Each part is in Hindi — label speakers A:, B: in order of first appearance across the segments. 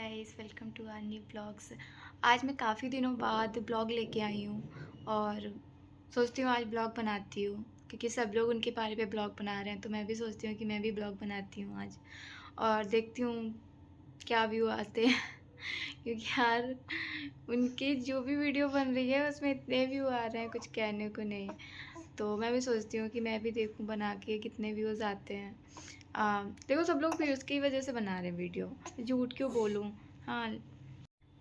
A: Guys, welcome to our new blogs. आज मैं काफ़ी दिनों बाद ब्लॉग लेके आई हूँ और सोचती हूँ आज ब्लॉग बनाती हूँ, क्योंकि सब लोग उनके बारे पे ब्लॉग बना रहे हैं, तो मैं भी सोचती हूँ कि मैं भी ब्लॉग बनाती हूँ आज और देखती हूँ क्या व्यू आते हैं। क्योंकि यार उनकी जो भी वीडियो बन रही है उसमें इतने व्यू आ रहे हैं, कुछ कहने को नहीं। तो मैं भी सोचती हूँ कि मैं भी देखूँ बना के कितने व्यूज़ आते हैं। देखो, सब लोग व्यूज़ की वजह से बना रहे हैं वीडियो, झूठ क्यों बोलूँ। हाँ,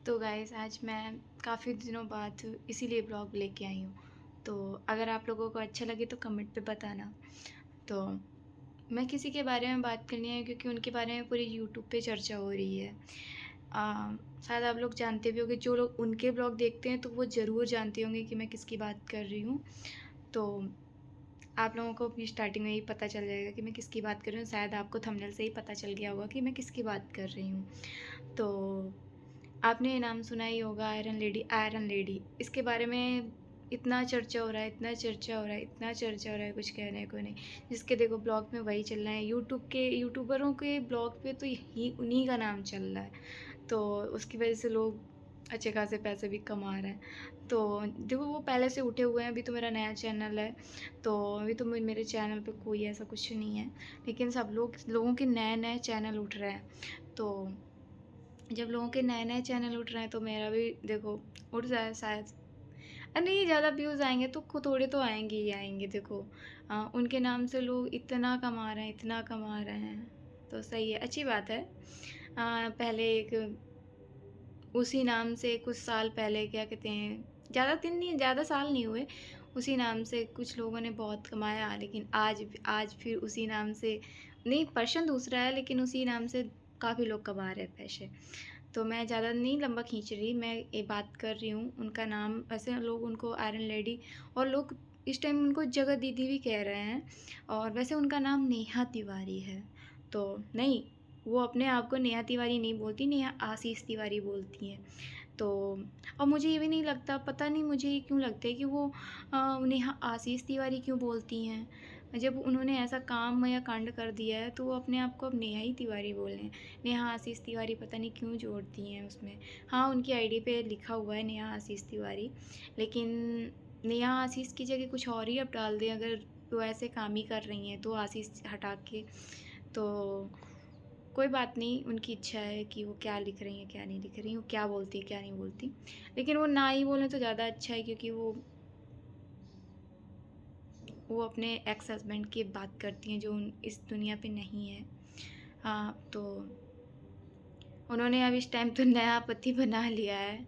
A: तो गाइस आज मैं काफ़ी दिनों बाद इसीलिए ब्लॉग लेके आई हूँ। तो अगर आप लोगों को अच्छा लगे तो कमेंट पे बताना। तो मैं किसी के बारे में बात करनी है क्योंकि उनके बारे में पूरी यूट्यूब पे चर्चा हो रही है। शायद आप लोग जानते भी होंगे, जो लोग उनके ब्लॉग देखते हैं तो वो ज़रूर जानते होंगे कि मैं किसकी बात कर रही हूँ। तो आप लोगों को भी स्टार्टिंग में ही पता चल जाएगा कि मैं किसकी बात कर रही हूँ। शायद आपको थंबनेल से ही पता चल गया होगा कि मैं किसकी बात कर रही हूँ। तो आपने ये नाम सुना ही होगा, आयरन लेडी। आयरन लेडी, इसके बारे में इतना चर्चा हो रहा है, इतना चर्चा हो रहा है, इतना चर्चा हो रहा है, कुछ कहने को नहीं। जिसके देखो ब्लॉग में वही चल रहा है, यूट्यूबरों के ब्लॉग पे तो यही उन्हीं का नाम चल रहा है। तो उसकी वजह से लोग अच्छे खासे पैसे भी कमा रहे हैं। तो देखो, वो पहले से उठे हुए हैं। अभी तो मेरा नया चैनल है, तो अभी तो मेरे चैनल पे कोई ऐसा कुछ नहीं है, लेकिन सब लोगों के नए नए चैनल उठ रहे हैं। तो जब लोगों के नए नए चैनल उठ रहे हैं तो मेरा भी देखो उठ जाए शायद। नहीं, ज़्यादा व्यूज़ आएंगे तो थोड़े तो आएंगे ही आएंगे। देखो, उनके नाम से लोग इतना कमा रहे हैं, इतना कमा रहे हैं, तो सही है, अच्छी बात है। पहले एक उसी नाम से कुछ साल पहले, क्या कहते हैं, ज़्यादा दिन नहीं, ज़्यादा साल नहीं हुए, उसी नाम से कुछ लोगों ने बहुत कमाया। लेकिन आज फिर उसी नाम से, नहीं, पर्सन दूसरा है लेकिन उसी नाम से काफ़ी लोग कमा रहे हैं पैसे। तो मैं ज़्यादा नहीं लंबा खींच रही, मैं ये बात कर रही हूँ उनका नाम। वैसे लोग उनको आयरन लेडी, और लोग इस टाइम उनको जगह दीदी भी कह रहे हैं। और वैसे उनका नाम नेहा तिवारी है। तो नहीं, वो अपने आप को नेहा तिवारी नहीं बोलती, नेहा आशीष तिवारी बोलती हैं। तो और मुझे ये भी नहीं लगता, पता नहीं मुझे ये क्यों लगता है कि वो नेहा आशीष तिवारी क्यों बोलती हैं। जब उन्होंने ऐसा काम या कांड कर दिया है तो वो अपने आप को अब नेहा ही तिवारी बोल रहे हैं। नेहा आशीष तिवारी पता नहीं क्यों जोड़ती हैं उसमें। हाँ, उनकी आईडी पे लिखा हुआ है नेहा आशीष तिवारी, लेकिन नेहा आशीष की जगह कुछ और ही अब डाल दें अगर वो ऐसे काम ही कर रही हैं तो, आशीष हटा के। तो कोई बात नहीं, उनकी इच्छा है कि वो क्या लिख रही हैं क्या नहीं लिख रही, वो क्या बोलती है क्या नहीं बोलती। लेकिन वो ना ही बोलें तो ज़्यादा अच्छा है, क्योंकि वो अपने एक्स हस्बैंड की बात करती हैं जो इस दुनिया पे नहीं है। हाँ, तो उन्होंने अब इस टाइम तो नया पति बना लिया है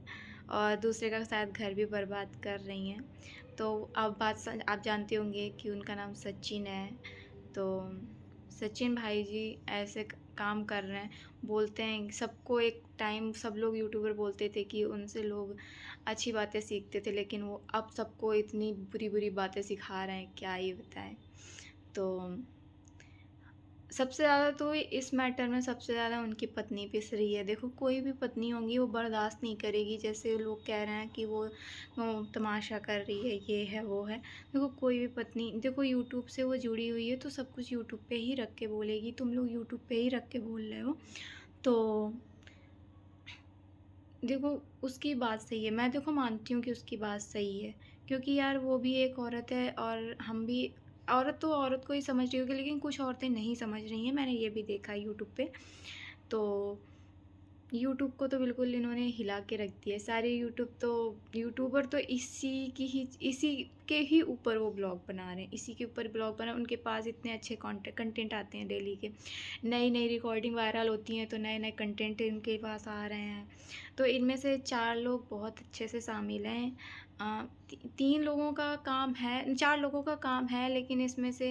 A: और दूसरे का शायद घर भी बर्बाद कर रही हैं। तो अब आप जानते होंगे कि उनका नाम सचिन है। तो सचिन भाई जी ऐसे काम कर रहे हैं, बोलते हैं सबको। एक टाइम सब लोग यूट्यूबर बोलते थे कि उनसे लोग अच्छी बातें सीखते थे, लेकिन वो अब सबको इतनी बुरी बुरी बातें सिखा रहे हैं, क्या ही बताएं। तो सबसे ज़्यादा तो इस मैटर में सबसे ज़्यादा उनकी पत्नी पिस रही है। देखो, कोई भी पत्नी होगी वो बर्दाश्त नहीं करेगी, जैसे लोग कह रहे हैं कि वो तमाशा कर रही है, ये है वो है। देखो, कोई भी पत्नी, देखो यूट्यूब से वो जुड़ी हुई है तो सब कुछ यूट्यूब पे ही रख के बोलेगी। तुम लोग यूट्यूब पे ही रख के बोल रहे हो, तो देखो उसकी बात सही है। मैं देखो मानती हूँ कि उसकी बात सही है, क्योंकि यार वो भी एक औरत है और हम भी। औरत तो औरत को ही समझ रही होगी, लेकिन कुछ औरतें नहीं समझ रही हैं, मैंने ये भी देखा यूट्यूब पे। तो यूट्यूब को तो बिल्कुल इन्होंने हिला के रख दिया है। सारे यूट्यूबर तो इसी के ही ऊपर वो ब्लॉग बना रहे हैं, इसी के ऊपर ब्लॉग बना। उनके पास इतने अच्छे कंटेंट आते हैं डेली के, नई नई रिकॉर्डिंग वायरल होती हैं तो नए नए कंटेंट इनके पास आ रहे हैं। तो इनमें से 4 लोग बहुत अच्छे से शामिल हैं। 3 लोगों का काम है, 4 लोगों का काम है, लेकिन इसमें से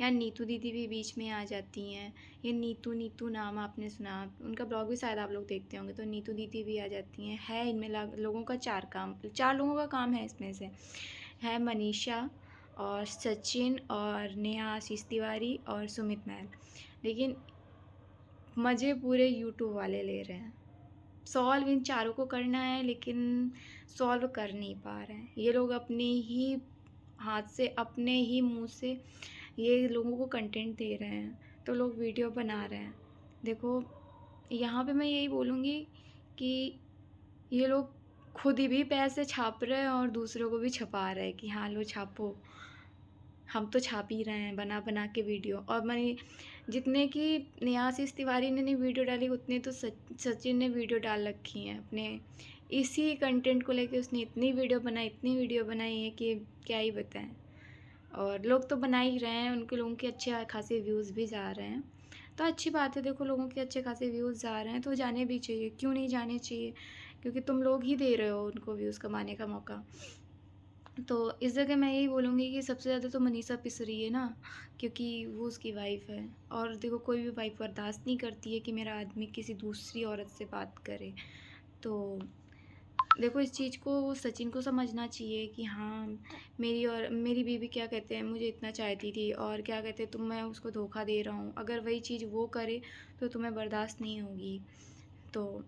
A: यार नीतू दीदी भी बीच में आ जाती हैं। ये नीतू नीतू नाम आपने सुना, उनका ब्लॉग भी शायद आप लोग देखते होंगे। तो नीतू दीदी भी आ जाती हैं। है इनमें लोगों का 4 लोगों का काम है। इसमें से है मनीषा और सचिन और नेहा आशीष तिवारी और सुमित महल। लेकिन मज़े पूरे यूट्यूब वाले ले रहे हैं। सॉल्व इन चारों को करना है, लेकिन सॉल्व कर नहीं पा रहे हैं। ये लोग अपने ही हाथ से, अपने ही मुंह से ये लोगों को कंटेंट दे रहे हैं, तो लोग वीडियो बना रहे हैं। देखो, यहाँ पे मैं यही बोलूँगी कि ये लोग खुद ही भी पैसे छाप रहे हैं और दूसरों को भी छपा रहे हैं कि हाँ लो छापो, हम तो छाप ही रहे हैं बना बना के वीडियो। और मैंने जितने की नेहासिस तिवारी ने वीडियो डाली उतने तो सचिन ने वीडियो डाल रखी हैं अपने इसी कंटेंट को लेके। उसने इतनी वीडियो बनाई है कि क्या ही बताएं। और लोग तो बना ही रहे हैं, उनके लोगों के अच्छे खासे व्यूज़ भी जा रहे हैं, तो अच्छी बात है। देखो लोगों के अच्छे खासे व्यूज़ जा रहे हैं तो जाने भी चाहिए, क्यों नहीं जाने चाहिए, क्योंकि तुम लोग ही दे रहे हो उनको व्यूज़ कमाने का मौका। तो इस जगह मैं यही बोलूँगी कि सबसे ज़्यादा तो मनीषा पिस रही है ना, क्योंकि वो उसकी वाइफ़ है। और देखो कोई भी वाइफ़ बर्दाश्त नहीं करती है कि मेरा आदमी किसी दूसरी औरत से बात करे। तो देखो इस चीज़ को सचिन को समझना चाहिए कि हाँ, मेरी बीवी क्या कहते हैं, मुझे इतना चाहती थी और क्या कहते हैं, मैं उसको धोखा दे रहा हूँ। अगर वही चीज़ वो करे तो तुम्हें बर्दाश्त नहीं होगी। तो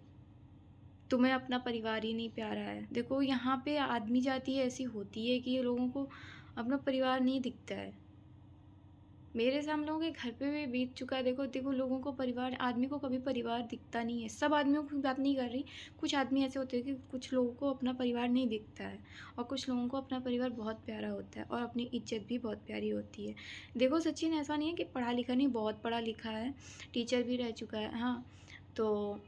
A: तुम्हें अपना परिवार ही नहीं प्यारा है। देखो यहाँ पे आदमी जाति ऐसी होती है कि ये लोगों को अपना परिवार नहीं दिखता है। मेरे से हम लोगों के घर पे भी बीत चुका है। देखो देखो लोगों को परिवार, आदमी को कभी परिवार दिखता नहीं है। सब आदमियों की बात नहीं कर रही, कुछ आदमी ऐसे होते हैं कि कुछ लोगों को अपना परिवार नहीं दिखता है और कुछ लोगों को अपना परिवार बहुत प्यारा होता है और अपनी इज्जत भी बहुत प्यारी होती है। देखो सचिन ऐसा नहीं है कि पढ़ा लिखा नहीं, बहुत पढ़ा लिखा है, टीचर भी रह चुका है। हाँ, तो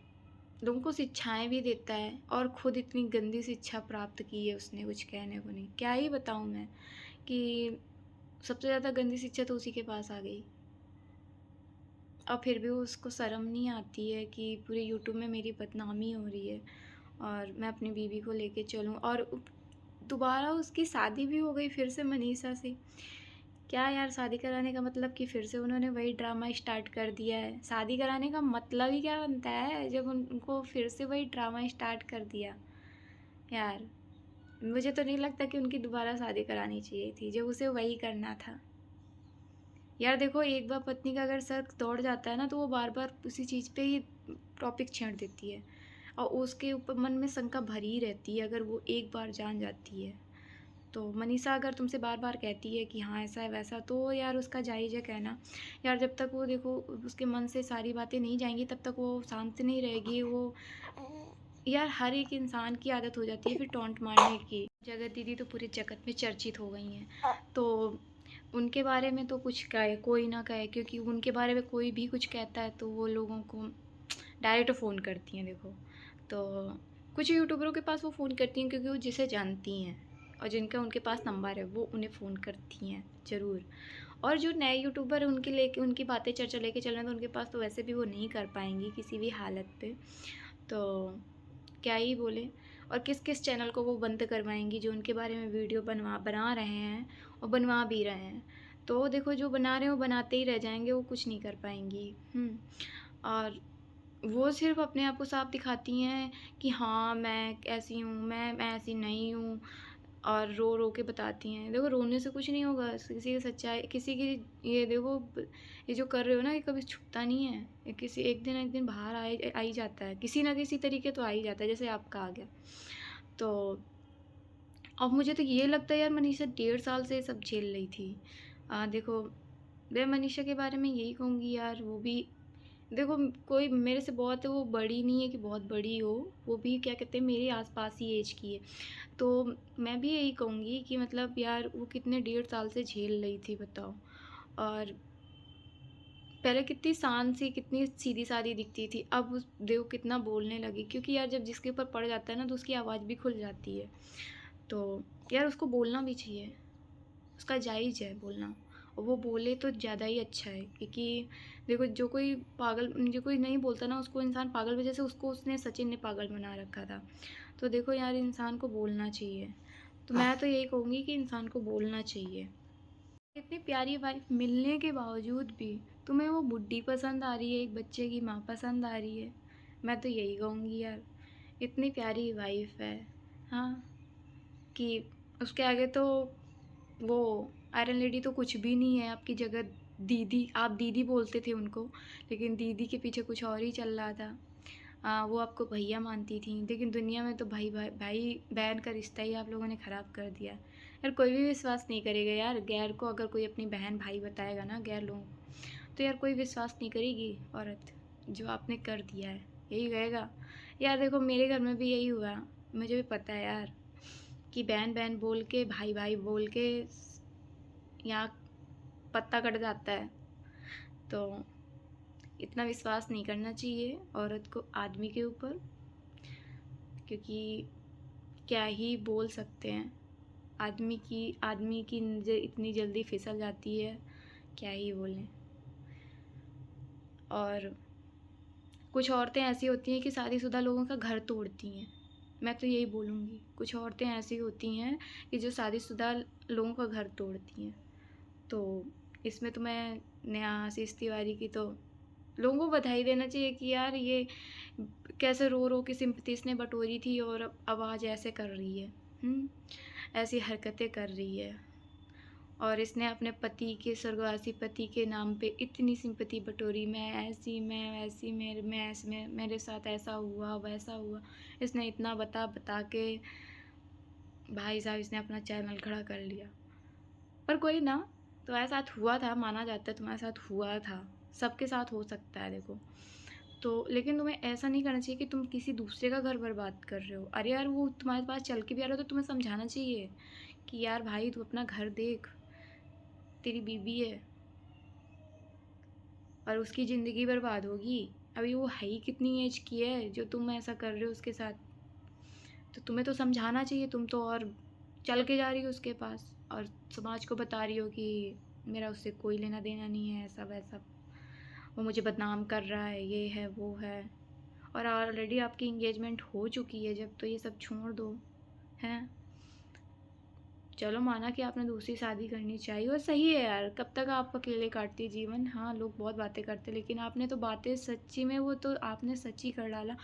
A: लोगों को शिक्षाएं भी देता है और खुद इतनी गंदी शिक्षा प्राप्त की है उसने, कुछ कहने को नहीं। क्या ही बताऊँ मैं कि सबसे ज़्यादा गंदी शिक्षा तो उसी के पास आ गई। और फिर भी उसको शर्म नहीं आती है कि पूरे यूट्यूब में मेरी बदनामी हो रही है और मैं अपनी बीवी को लेके चलूँ। और दोबारा उसकी शादी भी हो गई फिर से मनीषा से। क्या यार, शादी कराने का मतलब कि फिर से उन्होंने वही ड्रामा स्टार्ट कर दिया है। शादी कराने का मतलब ही क्या बनता है जब उनको फिर से वही ड्रामा स्टार्ट कर दिया। यार मुझे तो नहीं लगता कि उनकी दोबारा शादी करानी चाहिए थी, जब उसे वही करना था। यार देखो एक बार पत्नी का अगर सर दौड़ जाता है ना तो वो बार बार उसी चीज़ पे ही टॉपिक छेड़ देती है और उसके ऊपर मन में शंका भरी रहती है अगर वो एक बार जान जाती है। तो मनीषा अगर तुमसे बार बार कहती है कि हाँ ऐसा है वैसा, तो यार उसका जायज़ है कहना। यार जब तक वो देखो उसके मन से सारी बातें नहीं जाएंगी तब तक वो शांत नहीं रहेगी। वो यार हर एक इंसान की आदत हो जाती है फिर टॉन्ट मारने की। जगत दीदी तो पूरे जगत में चर्चित हो गई हैं, तो उनके बारे में तो कुछ कहे कोई ना कहे, क्योंकि उनके बारे में कोई भी कुछ कहता है तो वो लोगों को डायरेक्ट फ़ोन करती हैं। देखो तो कुछ यूट्यूबरों के पास वो फ़ोन करती हैं क्योंकि वो जिसे जानती हैं और जिनका उनके पास नंबर है वो उन्हें फ़ोन करती हैं ज़रूर। और जो नए यूट्यूबर हैं उनके लेके उनकी बातें चर्चा लेके चल रहे हैं तो उनके पास तो वैसे भी वो नहीं कर पाएंगी किसी भी हालत पे। तो क्या ही बोले। और किस किस चैनल को वो बंद करवाएंगी जो उनके बारे में वीडियो बना रहे हैं और बनवा भी रहे हैं। तो देखो जो बना रहे हैं वो बनाते ही रह जाएंगे, वो कुछ नहीं कर पाएंगी। और वो सिर्फ अपने आप को साफ दिखाती हैं कि हाँ मैं ऐसी हूँ, मैं ऐसी नहीं हूँ, और रो रो के बताती हैं। देखो रोने से कुछ नहीं होगा, किसी की सच्चाई किसी की, ये देखो ये जो कर रहे हो ना ये कभी छुपता नहीं है, ये किसी एक दिन बाहर आ ही जाता है, किसी ना किसी तरीके तो आ ही जाता है, जैसे आपका आ गया। तो अब मुझे तो ये लगता है यार मनीषा 1.5 साल से ये सब झेल रही थी। देखो मैं मनीषा के बारे में यही कहूँगी यार, वो भी देखो कोई मेरे से बहुत वो बड़ी नहीं है कि बहुत बड़ी हो, वो भी क्या कहते हैं मेरे आसपास ही एज की है। तो मैं भी यही कहूँगी कि मतलब यार वो कितने 1.5 साल से झेल रही थी बताओ। और पहले कितनी शांत सी कितनी सीधी सादी दिखती थी, अब उस देखो कितना बोलने लगी, क्योंकि यार जब जिसके ऊपर पड़ जाता है ना तो उसकी आवाज़ भी खुल जाती है। तो यार उसको बोलना भी चाहिए, उसका जायज़ है बोलना, और वो बोले तो ज़्यादा ही अच्छा है। क्योंकि देखो जो कोई नहीं बोलता ना उसको इंसान पागल, वजह से उसको उसने सचिन ने पागल बना रखा था। तो देखो यार इंसान को बोलना चाहिए। तो मैं तो यही कहूँगी कि इंसान को बोलना चाहिए। इतनी प्यारी वाइफ मिलने के बावजूद भी तुम्हें वो बुड्ढी पसंद आ रही है, एक बच्चे की माँ पसंद आ रही है। मैं तो यही कहूँगी यार, इतनी प्यारी वाइफ है, हाँ, कि उसके आगे तो वो आयरन लेडी तो कुछ भी नहीं है। आपकी जगह दीदी, आप दीदी बोलते थे उनको, लेकिन दीदी के पीछे कुछ और ही चल रहा था। वो आपको भैया मानती थी, लेकिन दुनिया में तो भाई भाई भाई बहन का रिश्ता ही आप लोगों ने ख़राब कर दिया। यार कोई भी विश्वास नहीं करेगा यार, गैर को अगर कोई अपनी बहन भाई बताएगा ना, गैर लोगों को, तो यार कोई विश्वास नहीं करेगी औरत। जो आपने कर दिया है, यही कहेगा। यार देखो मेरे घर में भी यही हुआ, मुझे भी पता है यार कि बहन बहन बोल के, भाई भाई बोल के यहाँ पत्ता कट जाता है। तो इतना विश्वास नहीं करना चाहिए औरत को आदमी के ऊपर, क्योंकि क्या ही बोल सकते हैं। आदमी की नज़र इतनी जल्दी फिसल जाती है, क्या ही बोलें। और कुछ औरतें ऐसी होती हैं कि शादीशुदा लोगों का घर तोड़ती हैं। मैं तो यही बोलूँगी, कुछ औरतें ऐसी होती हैं कि जो शादीशुदा लोगों का घर तोड़ती हैं। तो इसमें तो मैं नेहा आशीष तिवारी की तो लोगों को बधाई देना चाहिए कि यार ये कैसे रो रो के सिंपैथी इसने बटोरी थी और अब आज ऐसे कर रही है, ऐसी हरकतें कर रही है। और इसने अपने पति के, स्वर्गवासी पति के नाम पे इतनी सिंपैथी बटोरी, मैं ऐसी, मैं वैसी, मेरे साथ ऐसा हुआ वैसा हुआ। इसने इतना बता बता के भाई साहब इसने अपना चैनल खड़ा कर लिया। पर कोई ना, तुम्हारे साथ हुआ था, माना जाता है तुम्हारे साथ हुआ था, सबके साथ हो सकता है देखो। तो लेकिन तुम्हें ऐसा नहीं करना चाहिए कि तुम किसी दूसरे का घर बर्बाद कर रहे हो। अरे यार वो तुम्हारे पास चल के भी आ रहा हो तो तुम्हें समझाना चाहिए कि यार भाई तू अपना घर देख, तेरी बीवी है और उसकी ज़िंदगी बर्बाद होगी। अभी वो है ही कितनी एज की है जो तुम ऐसा कर रहे हो उसके साथ। तो तुम्हें तो समझाना चाहिए, तुम तो और चल के जा रही हो उसके पास और समाज को बता रही हो कि मेरा उससे कोई लेना देना नहीं है, ऐसा वैसा, वो मुझे बदनाम कर रहा है, ये है वो है। और ऑलरेडी आपकी इंगेजमेंट हो चुकी है जब, तो ये सब छोड़ दो। हैं, चलो माना कि आपने दूसरी शादी करनी चाहिए और सही है यार, कब तक आप अकेले काटती जीवन। हाँ लोग बहुत बातें करते, लेकिन आपने तो बातें सच्ची में, वो तो आपने सच्ची कर डाला।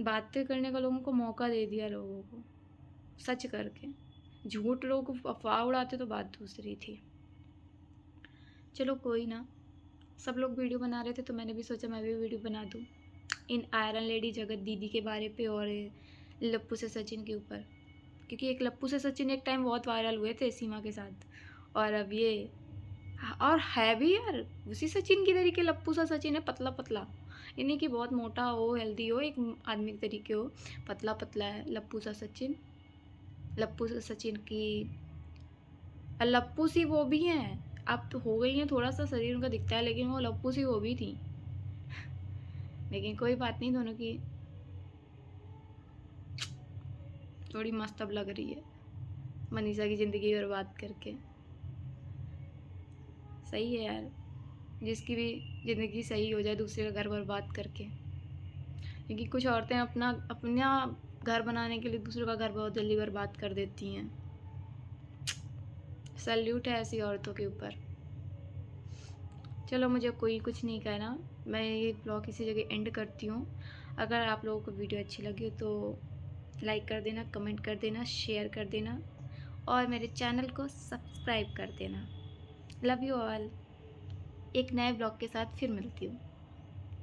A: बातें करने का लोगों को मौका दे दिया, लोगों को सच करके। झूठ लोग अफवाह उड़ाते तो बात दूसरी थी। चलो कोई ना, सब लोग वीडियो बना रहे थे तो मैंने भी सोचा मैं भी वीडियो बना दूँ इन आयरन लेडी जगत दीदी के बारे पे और लप्पू से सचिन के ऊपर। क्योंकि एक लप्पू से सचिन एक टाइम बहुत वायरल हुए थे सीमा के साथ, और अब ये, और है भी यार उसी सचिन की तरीके लप्पू सा सचिन है, पतला पतला। ये नहीं कि बहुत मोटा हो, हेल्दी हो, एक आदमी के तरीके हो, पतला पतला है लप्पू सा सचिन। लप्पू सा सचिन की लप्पू सी वो भी हैं, अब तो हो गई हैं, थोड़ा सा शरीर उनका दिखता है, लेकिन वो लप्पू सी वो भी थी। लेकिन कोई बात नहीं, दोनों की थोड़ी मस्त अब लग रही है मनीषा की ज़िंदगी बर्बाद करके। सही है यार, जिसकी भी ज़िंदगी सही हो जाए दूसरे का घर बर्बाद करके। क्योंकि कुछ औरतें अपना घर बनाने के लिए दूसरों का घर बहुत जल्दी बर्बाद कर देती हैं। सैल्यूट है ऐसी औरतों के ऊपर। चलो मुझे कोई कुछ नहीं कहना, मैं ये ब्लॉग इसी जगह एंड करती हूँ। अगर आप लोगों को वीडियो अच्छी लगी तो लाइक कर देना, कमेंट कर देना, शेयर कर देना और मेरे चैनल को सब्सक्राइब कर देना। Love you all. एक नए ब्लॉग के साथ फिर मिलती हूँ।